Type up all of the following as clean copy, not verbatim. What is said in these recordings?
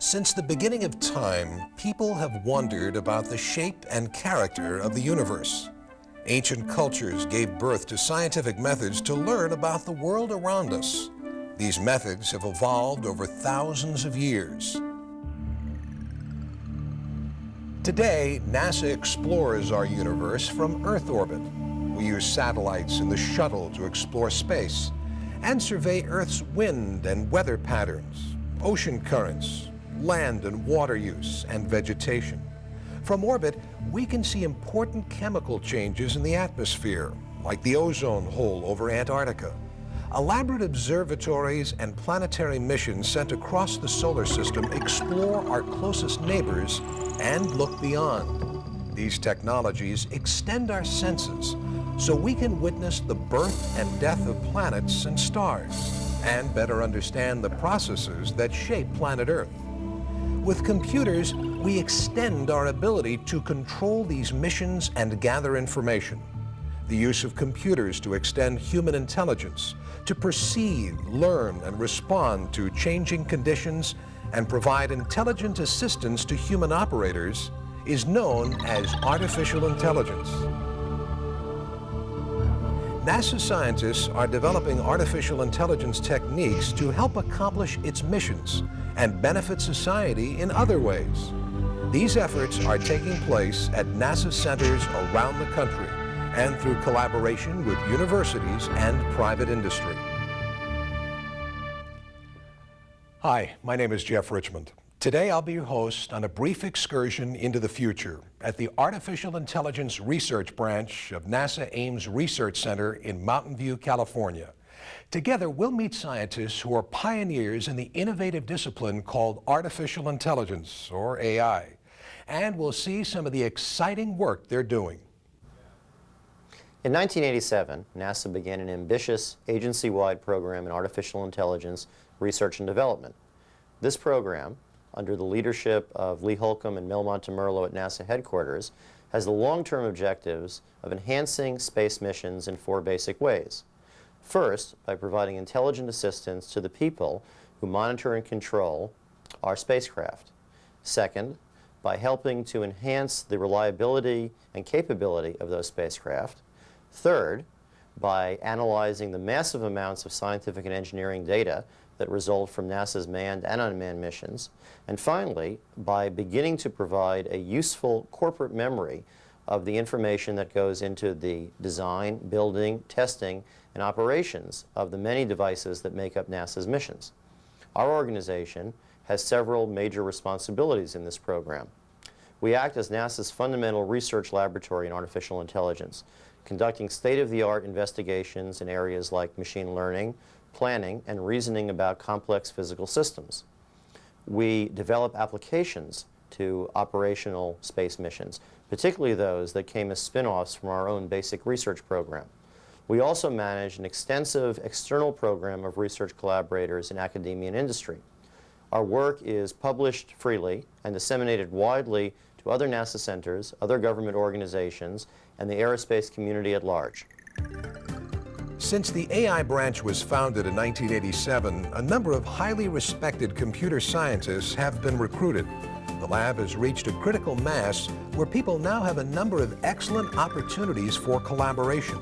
Since the beginning of time, people have wondered about the shape and character of the universe. Ancient cultures gave birth to scientific methods to learn about the world around us. These methods have evolved over thousands of years. Today, NASA explores our universe from Earth orbit. We use satellites and the shuttle to explore space and survey Earth's wind and weather patterns, ocean currents, land and water use, and vegetation. From orbit, we can see important chemical changes in the atmosphere, like the ozone hole over Antarctica. Elaborate observatories and planetary missions sent across the solar system explore our closest neighbors and look beyond. These technologies extend our senses so we can witness the birth and death of planets and stars and better understand the processes that shape planet Earth. With computers, we extend our ability to control these missions and gather information. The use of computers to extend human intelligence, to perceive, learn, and respond to changing conditions and provide intelligent assistance to human operators is known as artificial intelligence. NASA scientists are developing artificial intelligence techniques to help accomplish its missions and benefit society in other ways. These efforts are taking place at NASA centers around the country and through collaboration with universities and private industry. Hi, my name is Jeff Richmond. Today I'll be your host on a brief excursion into the future at the Artificial Intelligence Research Branch of NASA Ames Research Center in Mountain View, California. Together, we'll meet scientists who are pioneers in the innovative discipline called artificial intelligence, or AI, and we'll see some of the exciting work they're doing. In 1987, NASA began an ambitious agency-wide program in artificial intelligence research and development. This program, under the leadership of Lee Holcomb and Mel Montemerlo at NASA headquarters, has the long-term objectives of enhancing space missions in four basic ways. First, by providing intelligent assistance to the people who monitor and control our spacecraft. Second, by helping to enhance the reliability and capability of those spacecraft. Third, by analyzing the massive amounts of scientific and engineering data that result from NASA's manned and unmanned missions. And finally, by beginning to provide a useful corporate memory of the information that goes into the design, building, testing, and operations of the many devices that make up NASA's missions. Our organization has several major responsibilities in this program. We act as NASA's fundamental research laboratory in artificial intelligence, conducting state-of-the-art investigations in areas like machine learning, planning, and reasoning about complex physical systems. We develop applications to operational space missions, particularly those that came as spin-offs from our own basic research program. We also manage an extensive external program of research collaborators in academia and industry. Our work is published freely and disseminated widely to other NASA centers, other government organizations, and the aerospace community at large. Since the AI branch was founded in 1987, a number of highly respected computer scientists have been recruited. The lab has reached a critical mass where people now have a number of excellent opportunities for collaboration.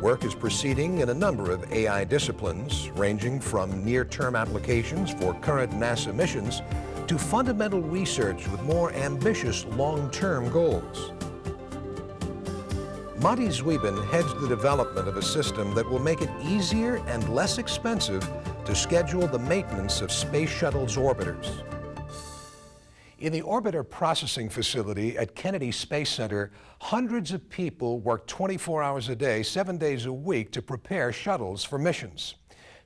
Work is proceeding in a number of AI disciplines, ranging from near-term applications for current NASA missions to fundamental research with more ambitious long-term goals. Monty Zwiebin heads the development of a system that will make it easier and less expensive to schedule the maintenance of Space Shuttle's orbiters. In the Orbiter Processing Facility at Kennedy Space Center, hundreds of people work 24 hours a day, 7 days a week to prepare shuttles for missions.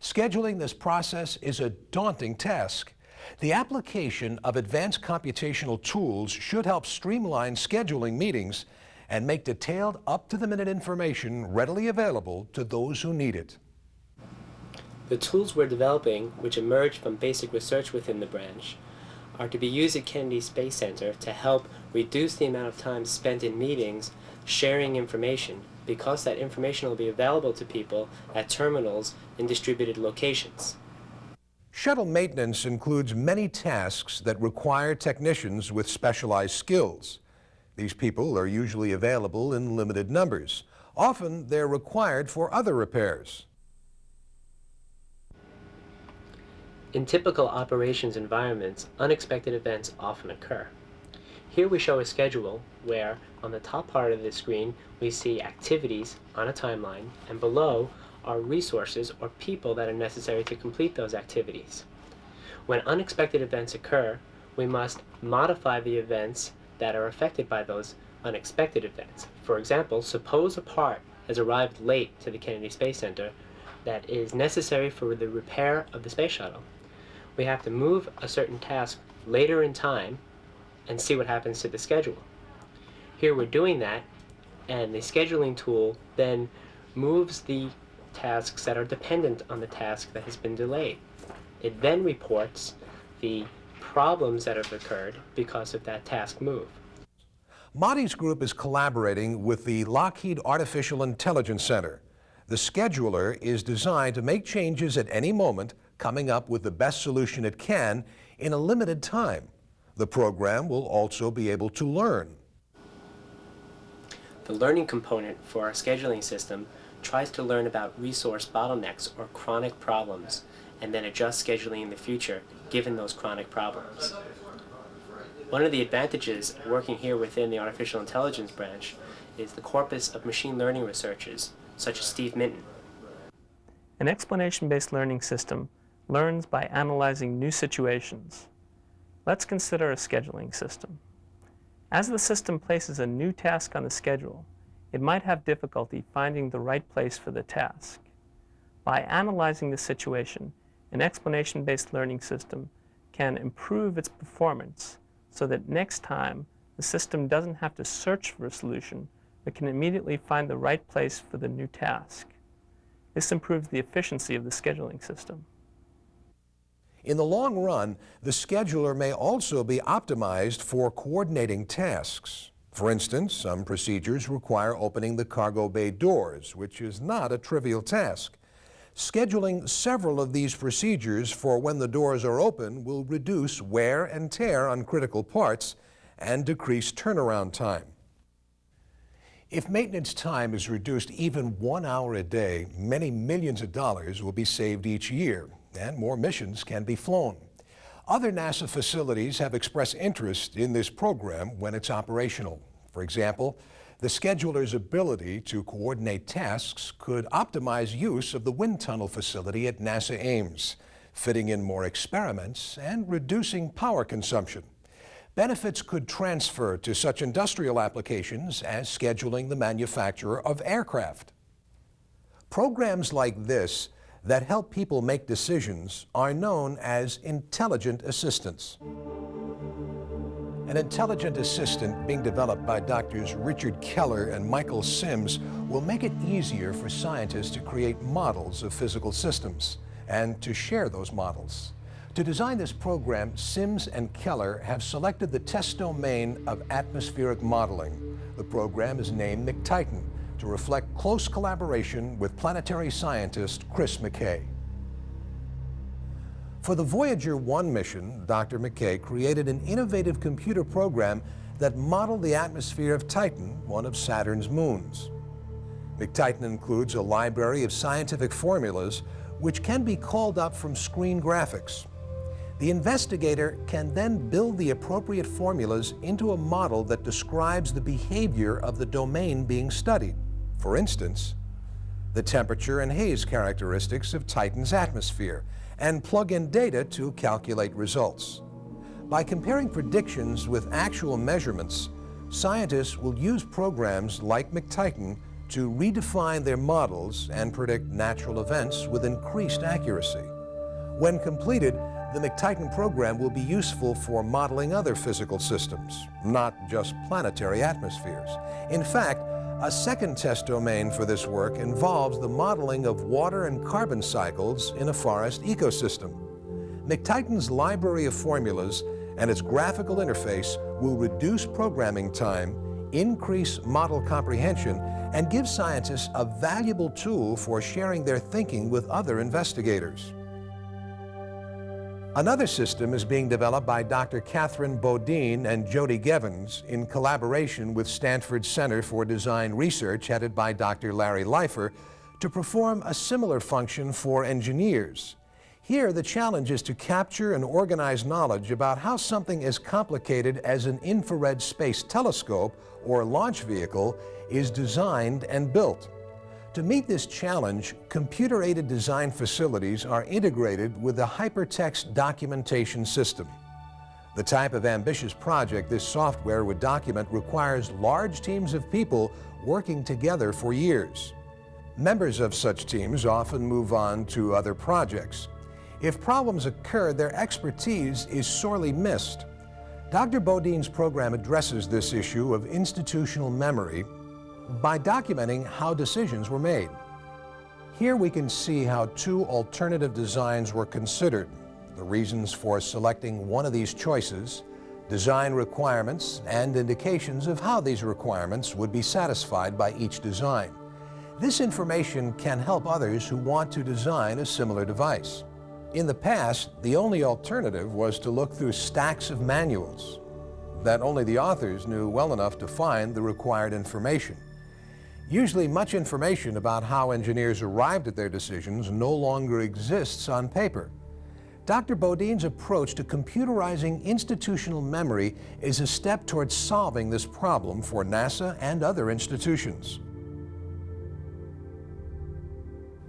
Scheduling this process is a daunting task. The application of advanced computational tools should help streamline scheduling meetings and make detailed, up-to-the-minute information readily available to those who need it. The tools we're developing, which emerged from basic research within the branch, are to be used at Kennedy Space Center to help reduce the amount of time spent in meetings sharing information, because that information will be available to people at terminals in distributed locations. Shuttle maintenance includes many tasks that require technicians with specialized skills. These people are usually available in limited numbers. Often they're required for other repairs. In typical operations environments, unexpected events often occur. Here we show a schedule where on the top part of the screen we see activities on a timeline, and below are resources or people that are necessary to complete those activities. When unexpected events occur, we must modify the events that are affected by those unexpected events. For example, suppose a part has arrived late to the Kennedy Space Center that is necessary for the repair of the space shuttle. We have to move a certain task later in time and see what happens to the schedule. Here we're doing that, and the scheduling tool then moves the tasks that are dependent on the task that has been delayed. It then reports the problems that have occurred because of that task move. Monty's group is collaborating with the Lockheed Artificial Intelligence Center. The scheduler is designed to make changes at any moment, coming up with the best solution it can in a limited time. The program will also be able to learn. The learning component for our scheduling system tries to learn about resource bottlenecks or chronic problems, and then adjust scheduling in the future given those chronic problems. One of the advantages of working here within the artificial intelligence branch is the corpus of machine learning researchers, such as Steve Minton. An explanation-based learning system learns by analyzing new situations. Let's consider a scheduling system. As the system places a new task on the schedule, it might have difficulty finding the right place for the task. By analyzing the situation, an explanation-based learning system can improve its performance so that next time the system doesn't have to search for a solution, but can immediately find the right place for the new task. This improves the efficiency of the scheduling system. In the long run, the scheduler may also be optimized for coordinating tasks. For instance, some procedures require opening the cargo bay doors, which is not a trivial task. Scheduling several of these procedures for when the doors are open will reduce wear and tear on critical parts and decrease turnaround time. If maintenance time is reduced even 1 hour a day, many millions of dollars will be saved each year, and more missions can be flown. Other NASA facilities have expressed interest in this program when it's operational. For example, the scheduler's ability to coordinate tasks could optimize use of the wind tunnel facility at NASA Ames, fitting in more experiments and reducing power consumption. Benefits could transfer to such industrial applications as scheduling the manufacture of aircraft. Programs like this that help people make decisions are known as intelligent assistants. An intelligent assistant being developed by Drs. Richard Keller and Michael Sims will make it easier for scientists to create models of physical systems and to share those models. To design this program, Sims and Keller have selected the test domain of atmospheric modeling. The program is named McTitan to reflect close collaboration with planetary scientist Chris McKay. For the Voyager 1 mission, Dr. McKay created an innovative computer program that modeled the atmosphere of Titan, one of Saturn's moons. McTitan includes a library of scientific formulas which can be called up from screen graphics. The investigator can then build the appropriate formulas into a model that describes the behavior of the domain being studied. For instance, the temperature and haze characteristics of Titan's atmosphere, and plug in data to calculate results. By comparing predictions with actual measurements, scientists will use programs like McTitan to redefine their models and predict natural events with increased accuracy. When completed, the McTitan program will be useful for modeling other physical systems, not just planetary atmospheres. In fact, a second test domain for this work involves the modeling of water and carbon cycles in a forest ecosystem. McTitan's library of formulas and its graphical interface will reduce programming time, increase model comprehension, and give scientists a valuable tool for sharing their thinking with other investigators. Another system is being developed by Dr. Catherine Bodine and Jody Gevins in collaboration with Stanford Center for Design Research, headed by Dr. Larry Leifer, to perform a similar function for engineers. Here, the challenge is to capture and organize knowledge about how something as complicated as an infrared space telescope or launch vehicle is designed and built. To meet this challenge, computer-aided design facilities are integrated with the hypertext documentation system. The type of ambitious project this software would document requires large teams of people working together for years. Members of such teams often move on to other projects. If problems occur, their expertise is sorely missed. Dr. Bodine's program addresses this issue of institutional memory by documenting how decisions were made. Here we can see how two alternative designs were considered, the reasons for selecting one of these choices, design requirements, and indications of how these requirements would be satisfied by each design. This information can help others who want to design a similar device. In the past, the only alternative was to look through stacks of manuals that only the authors knew well enough to find the required information. Usually, much information about how engineers arrived at their decisions no longer exists on paper. Dr. Bodine's approach to computerizing institutional memory is a step towards solving this problem for NASA and other institutions.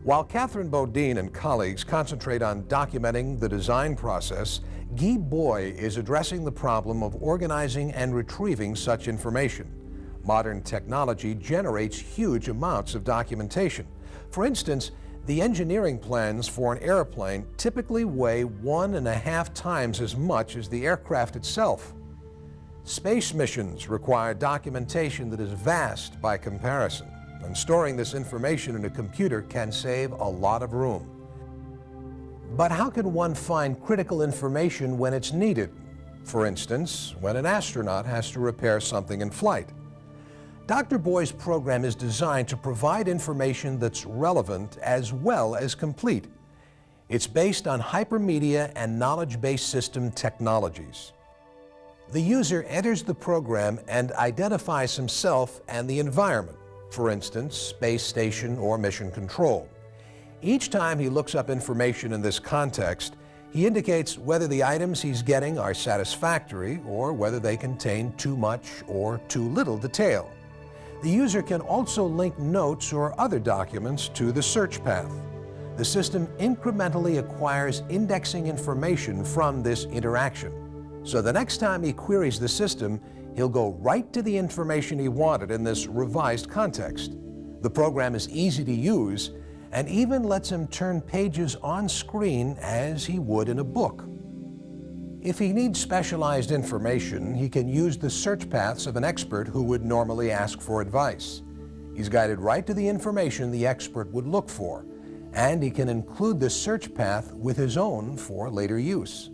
While Catherine Bodine and colleagues concentrate on documenting the design process, Guy Boy is addressing the problem of organizing and retrieving such information. Modern technology generates huge amounts of documentation. For instance, the engineering plans for an airplane typically weigh 1.5 times as much as the aircraft itself. Space missions require documentation that is vast by comparison, and storing this information in a computer can save a lot of room. But how can one find critical information when it's needed? For instance, when an astronaut has to repair something in flight. Dr. Boy's program is designed to provide information that's relevant as well as complete. It's based on hypermedia and knowledge-based system technologies. The user enters the program and identifies himself and the environment, for instance, space station or mission control. Each time he looks up information in this context, he indicates whether the items he's getting are satisfactory or whether they contain too much or too little detail. The user can also link notes or other documents to the search path. The system incrementally acquires indexing information from this interaction. So the next time he queries the system, he'll go right to the information he wanted in this revised context. The program is easy to use and even lets him turn pages on screen as he would in a book. If he needs specialized information, he can use the search paths of an expert who would normally ask for advice. He's guided right to the information the expert would look for, and he can include the search path with his own for later use.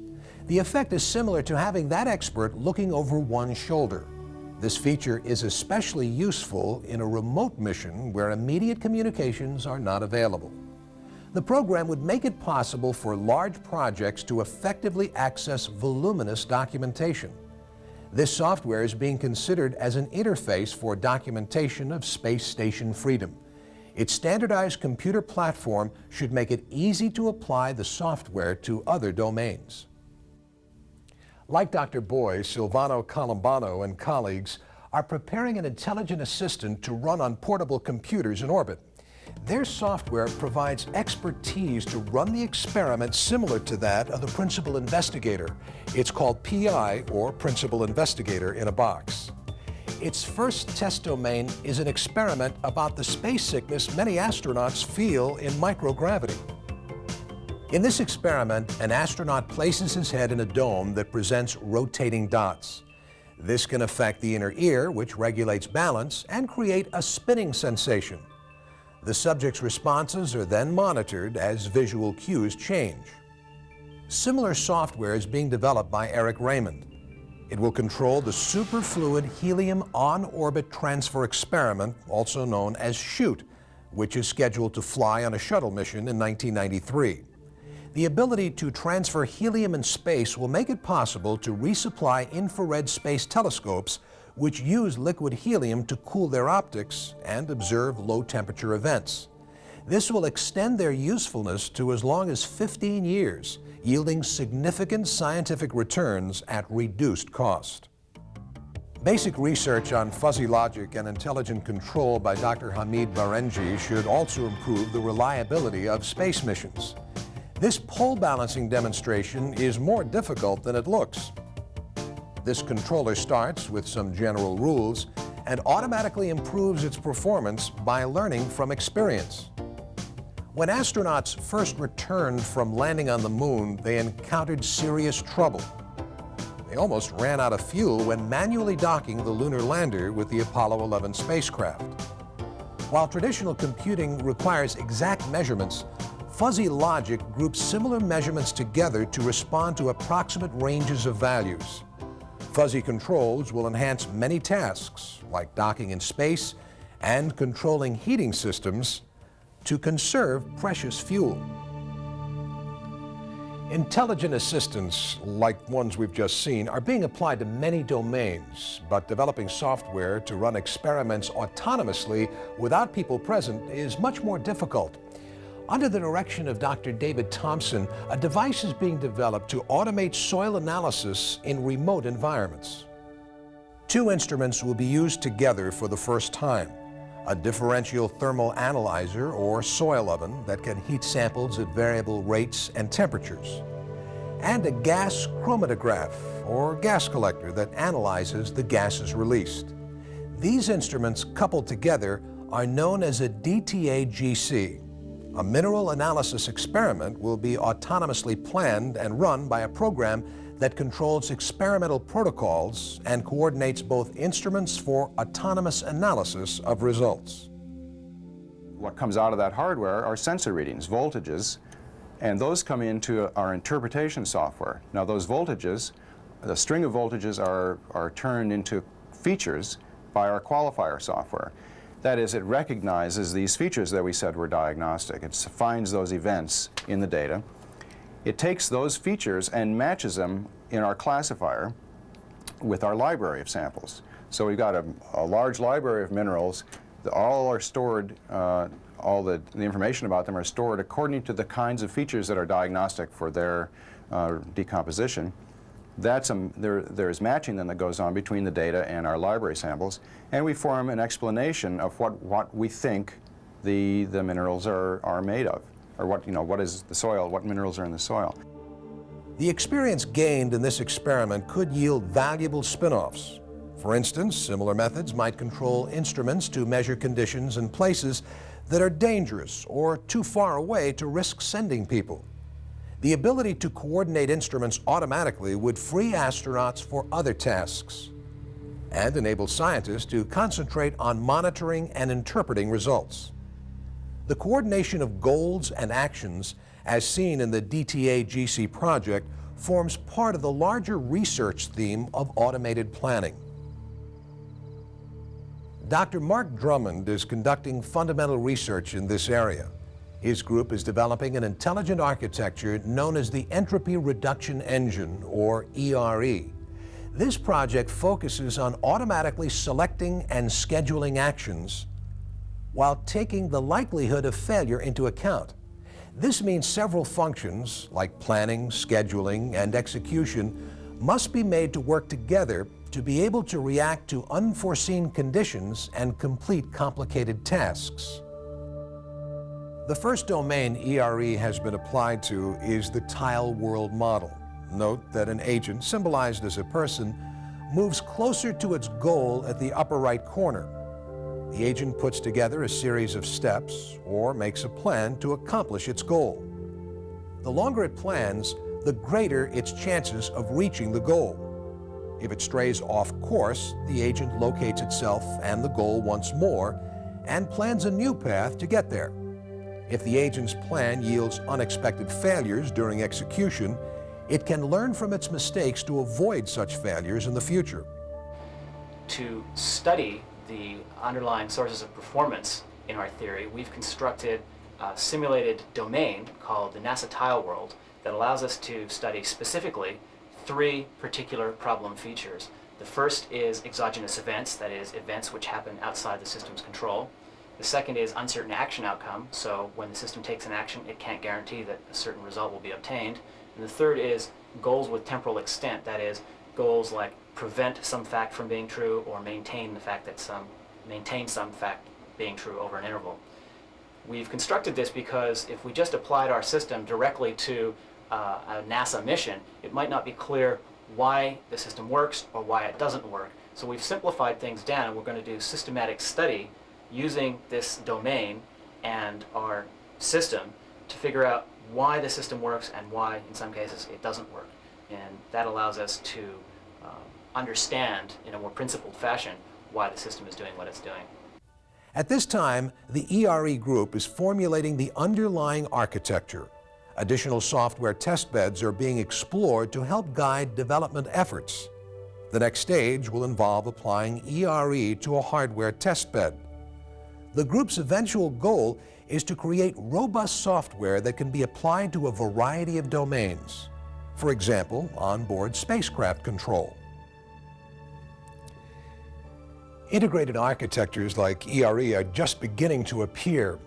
The effect is similar to having that expert looking over one's shoulder. This feature is especially useful in a remote mission where immediate communications are not available. The program would make it possible for large projects to effectively access voluminous documentation. This software is being considered as an interface for documentation of space station freedom. Its standardized computer platform should make it easy to apply the software to other domains. Like Dr. Boy, Silvano Colombano and colleagues are preparing an intelligent assistant to run on portable computers in orbit. Their software provides expertise to run the experiment similar to that of the principal investigator. It's called PI, or Principal Investigator in a Box. Its first test domain is an experiment about the space sickness many astronauts feel in microgravity. In this experiment, an astronaut places his head in a dome that presents rotating dots. This can affect the inner ear, which regulates balance, and create a spinning sensation. The subject's responses are then monitored as visual cues change. Similar software is being developed by Eric Raymond. It will control the superfluid helium on-orbit transfer experiment, also known as SHOOT, which is scheduled to fly on a shuttle mission in 1993. The ability to transfer helium in space will make it possible to resupply infrared space telescopes which use liquid helium to cool their optics and observe low-temperature events. This will extend their usefulness to as long as 15 years, yielding significant scientific returns at reduced cost. Basic research on fuzzy logic and intelligent control by Dr. Hamid Barenji should also improve the reliability of space missions. This pole balancing demonstration is more difficult than it looks. This controller starts with some general rules and automatically improves its performance by learning from experience. When astronauts first returned from landing on the moon, they encountered serious trouble. They almost ran out of fuel when manually docking the lunar lander with the Apollo 11 spacecraft. While traditional computing requires exact measurements, fuzzy logic groups similar measurements together to respond to approximate ranges of values. Fuzzy controls will enhance many tasks, like docking in space and controlling heating systems to conserve precious fuel. Intelligent assistants, like ones we've just seen, are being applied to many domains, but developing software to run experiments autonomously without people present is much more difficult. Under the direction of Dr. David Thompson, a device is being developed to automate soil analysis in remote environments. Two instruments will be used together for the first time: a differential thermal analyzer or soil oven that can heat samples at variable rates and temperatures, and a gas chromatograph or gas collector that analyzes the gases released. These instruments coupled together are known as a DTA-GC. A mineral analysis experiment will be autonomously planned and run by a program that controls experimental protocols and coordinates both instruments for autonomous analysis of results. What comes out of that hardware are sensor readings, voltages, and those come into our interpretation software. Now those voltages, the string of voltages are turned into features by our qualifier software. That is, it recognizes these features that we said were diagnostic. It finds those events in the data. It takes those features and matches them in our classifier with our library of samples. So we've got a large library of minerals. All are stored, all the information about them are stored according to the kinds of features that are diagnostic for their decomposition. There's matching then that goes on between the data and our library samples, and we form an explanation of what we think the minerals are made of, or what is the soil, what minerals are in the soil. The experience gained in this experiment could yield valuable spin-offs. For instance, similar methods might control instruments to measure conditions in places that are dangerous or too far away to risk sending people. The ability to coordinate instruments automatically would free astronauts for other tasks and enable scientists to concentrate on monitoring and interpreting results. The coordination of goals and actions, as seen in the DTA-GC project, forms part of the larger research theme of automated planning. Dr. Mark Drummond is conducting fundamental research in this area. His group is developing an intelligent architecture known as the Entropy Reduction Engine, or ERE. This project focuses on automatically selecting and scheduling actions while taking the likelihood of failure into account. This means several functions, like planning, scheduling, and execution, must be made to work together to be able to react to unforeseen conditions and complete complicated tasks. The first domain ERE has been applied to is the tile world model. Note that an agent, symbolized as a person, moves closer to its goal at the upper right corner. The agent puts together a series of steps or makes a plan to accomplish its goal. The longer it plans, the greater its chances of reaching the goal. If it strays off course, the agent locates itself and the goal once more and plans a new path to get there. If the agent's plan yields unexpected failures during execution, it can learn from its mistakes to avoid such failures in the future. To study the underlying sources of performance in our theory, we've constructed simulated domain called the NASA Tile World that allows us to study specifically 3 particular problem features. The first is exogenous events, that is, events which happen outside the system's control. The second is uncertain action outcome, so when the system takes an action, it can't guarantee that a certain result will be obtained. And the third is goals with temporal extent, that is, goals like prevent some fact from being true or maintain some fact being true over an interval. We've constructed this because if we just applied our system directly to a NASA mission, it might not be clear why the system works or why it doesn't work. So we've simplified things down, and we're going to do systematic study using this domain and our system to figure out why the system works and why, in some cases, it doesn't work. And that allows us to understand in a more principled fashion why the system is doing what it's doing. At this time, the ERE group is formulating the underlying architecture. Additional software testbeds are being explored to help guide development efforts. The next stage will involve applying ERE to a hardware testbed. The group's eventual goal is to create robust software that can be applied to a variety of domains. For example, onboard spacecraft control. Integrated architectures like ERE are just beginning to appear.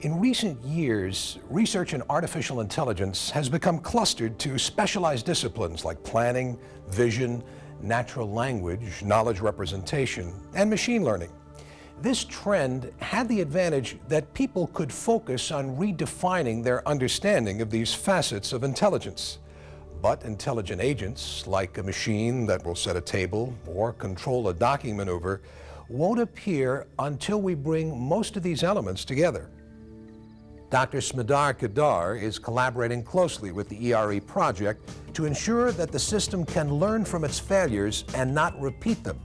In recent years, research in artificial intelligence has become clustered to specialized disciplines like planning, vision, natural language, knowledge representation, and machine learning. This trend had the advantage that people could focus on redefining their understanding of these facets of intelligence. But intelligent agents, like a machine that will set a table or control a docking maneuver, won't appear until we bring most of these elements together. Dr. Smedar Kedar is collaborating closely with the ERE project to ensure that the system can learn from its failures and not repeat them.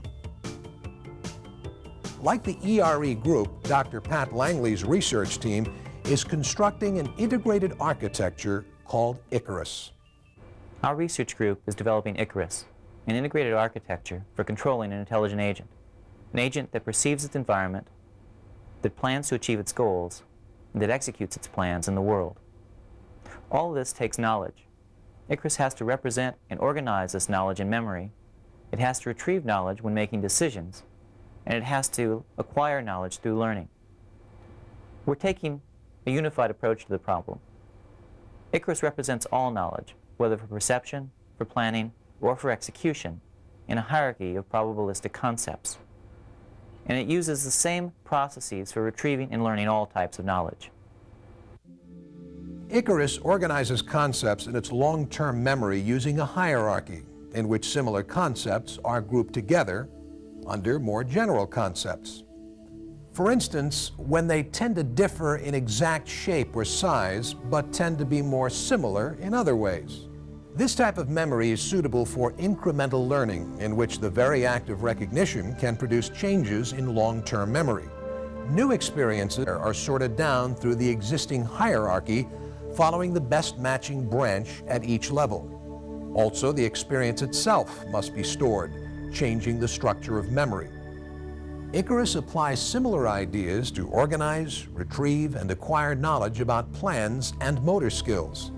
Like the ERE group, Dr. Pat Langley's research team is constructing an integrated architecture called Icarus. Our research group is developing Icarus, an integrated architecture for controlling an intelligent agent. An agent that perceives its environment, that plans to achieve its goals, and that executes its plans in the world. All of this takes knowledge. Icarus has to represent and organize this knowledge in memory. It has to retrieve knowledge when making decisions, and it has to acquire knowledge through learning. We're taking a unified approach to the problem. Icarus represents all knowledge, whether for perception, for planning, or for execution, in a hierarchy of probabilistic concepts. And it uses the same processes for retrieving and learning all types of knowledge. Icarus organizes concepts in its long-term memory using a hierarchy in which similar concepts are grouped together under more general concepts. For instance, when they tend to differ in exact shape or size, but tend to be more similar in other ways. This type of memory is suitable for incremental learning, in which the very act of recognition can produce changes in long-term memory. New experiences are sorted down through the existing hierarchy, following the best matching branch at each level. Also, the experience itself must be stored, changing the structure of memory. Icarus applies similar ideas to organize, retrieve, and acquire knowledge about plans and motor skills.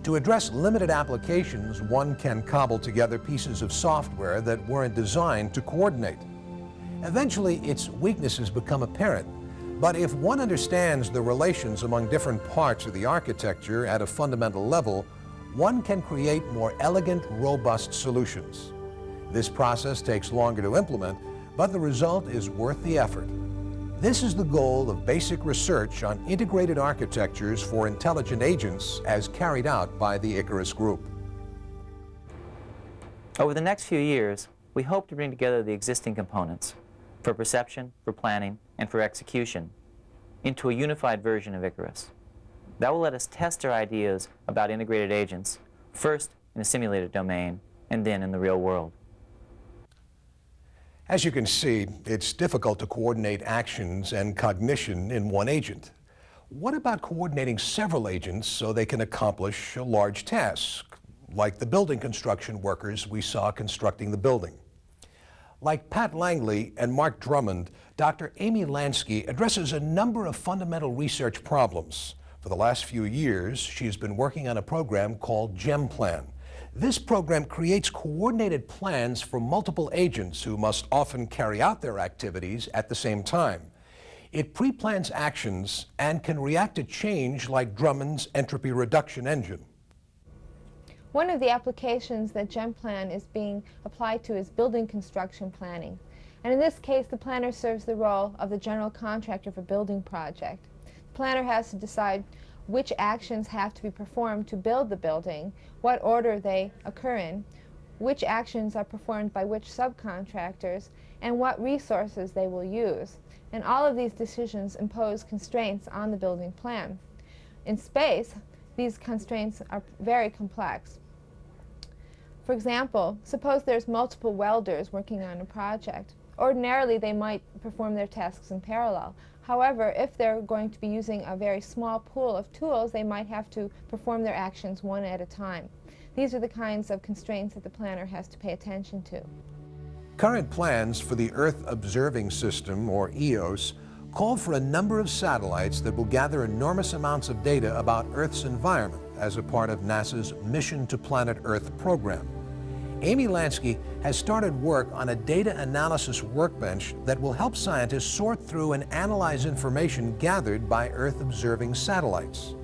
To address limited applications, one can cobble together pieces of software that weren't designed to coordinate. Eventually, its weaknesses become apparent, but if one understands the relations among different parts of the architecture at a fundamental level, one can create more elegant, robust solutions. This process takes longer to implement, but the result is worth the effort. This is the goal of basic research on integrated architectures for intelligent agents as carried out by the Icarus Group. Over the next few years, we hope to bring together the existing components for perception, for planning, and for execution into a unified version of Icarus. That will let us test our ideas about integrated agents, first in a simulated domain, and then in the real world. As you can see, it's difficult to coordinate actions and cognition in one agent. What about coordinating several agents so they can accomplish a large task, like the building construction workers we saw constructing the building? Like Pat Langley and Mark Drummond, Dr. Amy Lansky addresses a number of fundamental research problems. For the last few years, she has been working on a program called GEMPLAN. This program creates coordinated plans for multiple agents who must often carry out their activities at the same time. It pre-plans actions and can react to change like Drummond's entropy reduction engine. One of the applications that GEMPLAN is being applied to is building construction planning. And in this case, the planner serves the role of the general contractor for a building project. The planner has to decide which actions have to be performed to build the building, what order they occur in, which actions are performed by which subcontractors, and what resources they will use. And all of these decisions impose constraints on the building plan. In space, these constraints are very complex. For example, suppose there's multiple welders working on a project. Ordinarily, they might perform their tasks in parallel. However, if they're going to be using a very small pool of tools, they might have to perform their actions one at a time. These are the kinds of constraints that the planner has to pay attention to. Current plans for the Earth Observing System, or EOS, call for a number of satellites that will gather enormous amounts of data about Earth's environment as a part of NASA's Mission to Planet Earth program. Amy Lansky has started work on a data analysis workbench that will help scientists sort through and analyze information gathered by Earth-observing satellites.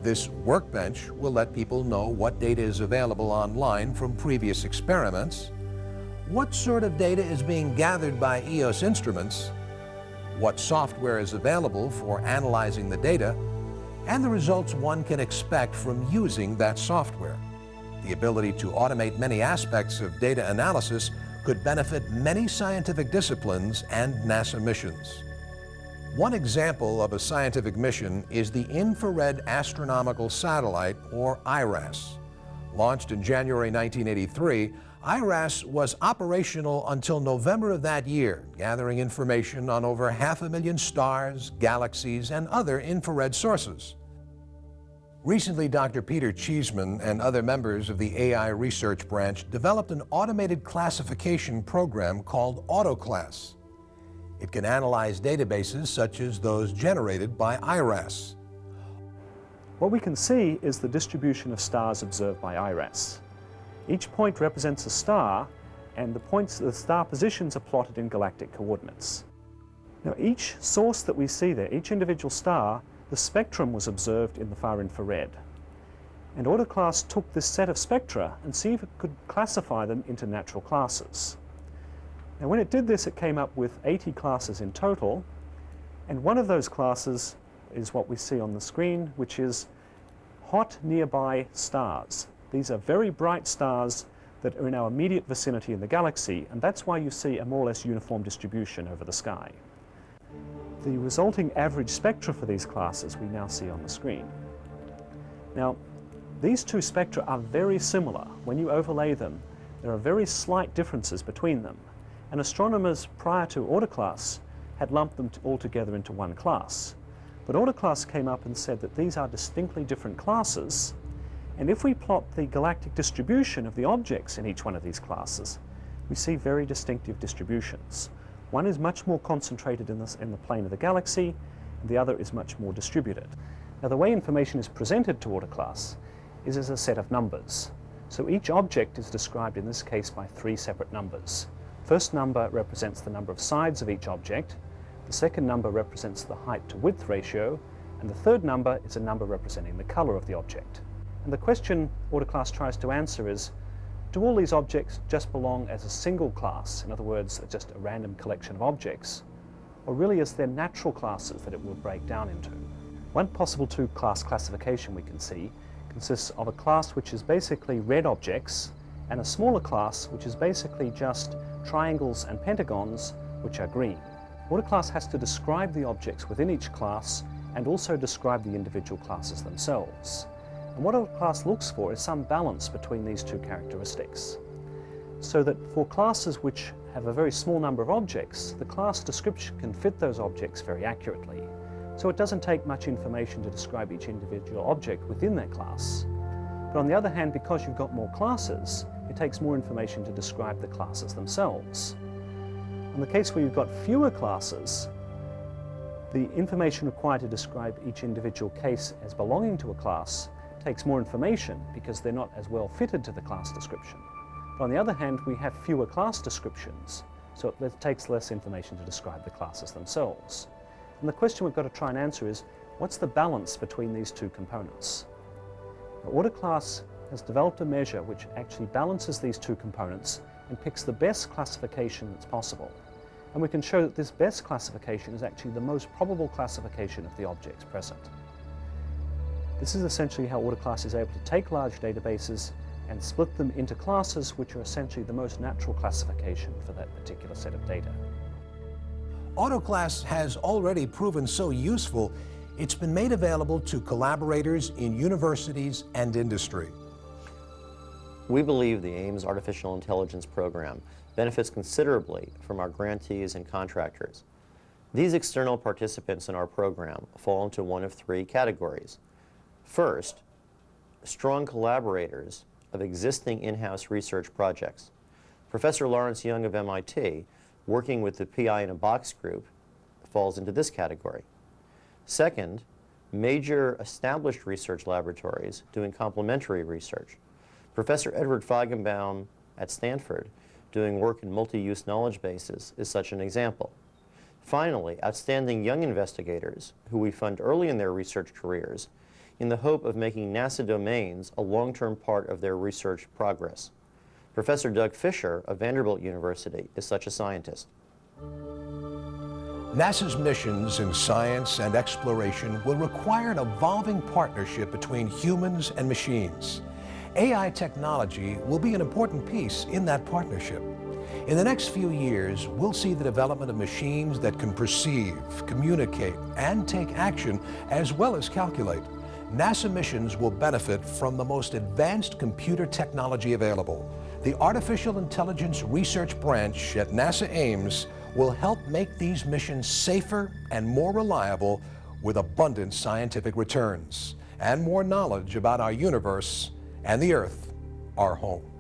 This workbench will let people know what data is available online from previous experiments, what sort of data is being gathered by EOS instruments, what software is available for analyzing the data, and the results one can expect from using that software. The ability to automate many aspects of data analysis could benefit many scientific disciplines and NASA missions. One example of a scientific mission is the Infrared Astronomical Satellite, or IRAS. Launched in January 1983, IRAS was operational until November of that year, gathering information on over 500,000 stars, galaxies, and other infrared sources. Recently, Dr. Peter Cheeseman and other members of the AI research branch developed an automated classification program called AutoClass. It can analyze databases such as those generated by IRAS. What we can see is the distribution of stars observed by IRAS. Each point represents a star, and the star positions are plotted in galactic coordinates. Now, each source that we see there, each individual star, the spectrum was observed in the far infrared. And AutoClass took this set of spectra and see if it could classify them into natural classes. Now, when it did this, it came up with 80 classes in total, and one of those classes is what we see on the screen, which is hot nearby stars. These are very bright stars that are in our immediate vicinity in the galaxy, and that's why you see a more or less uniform distribution over the sky. The resulting average spectra for these classes we now see on the screen. Now, these two spectra are very similar. When you overlay them, there are very slight differences between them, and astronomers prior to AutoClass had lumped them all together into one class. But AutoClass came up and said that these are distinctly different classes, and if we plot the galactic distribution of the objects in each one of these classes, we see very distinctive distributions. One is much more concentrated in the plane of the galaxy, and the other is much more distributed. Now, the way information is presented to AutoClass is as a set of numbers. So each object is described in this case by 3 separate numbers. First number represents the number of sides of each object, the second number represents the height to width ratio, and the third number is a number representing the color of the object. And the question AutoClass tries to answer is, do all these objects just belong as a single class, in other words, just a random collection of objects, or really is there natural classes that it will break down into? One possible two-class classification we can see consists of a class which is basically red objects, and a smaller class which is basically just triangles and pentagons, which are green. AutoClass has to describe the objects within each class and also describe the individual classes themselves. And what AutoClass looks for is some balance between these two characteristics. So that for classes which have a very small number of objects, the class description can fit those objects very accurately. So it doesn't take much information to describe each individual object within that class. But on the other hand, because you've got more classes, it takes more information to describe the classes themselves. In the case where you've got fewer classes, the information required to describe each individual case as belonging to a class takes more information because they're not as well fitted to the class description. But on the other hand, we have fewer class descriptions, so it takes less information to describe the classes themselves. And the question we've got to try and answer is, what's the balance between these two components? Now, AutoClass has developed a measure which actually balances these two components and picks the best classification that's possible. And we can show that this best classification is actually the most probable classification of the objects present. This is essentially how AutoClass is able to take large databases and split them into classes which are essentially the most natural classification for that particular set of data. AutoClass has already proven so useful, it's been made available to collaborators in universities and industry. We believe the Ames Artificial Intelligence Program benefits considerably from our grantees and contractors. These external participants in our program fall into one of three categories. First, strong collaborators of existing in-house research projects. Professor Lawrence Young of MIT, working with the PI in a Box group, falls into this category. Second, major established research laboratories doing complementary research. Professor Edward Feigenbaum at Stanford, doing work in multi-use knowledge bases, is such an example. Finally, outstanding young investigators who we fund early in their research careers in the hope of making NASA domains a long-term part of their research progress. Professor Doug Fisher of Vanderbilt University is such a scientist. NASA's missions in science and exploration will require an evolving partnership between humans and machines. AI technology will be an important piece in that partnership. In the next few years, we'll see the development of machines that can perceive, communicate, and take action, as well as calculate. NASA missions will benefit from the most advanced computer technology available. The Artificial Intelligence Research Branch at NASA Ames will help make these missions safer and more reliable with abundant scientific returns and more knowledge about our universe and the Earth, our home.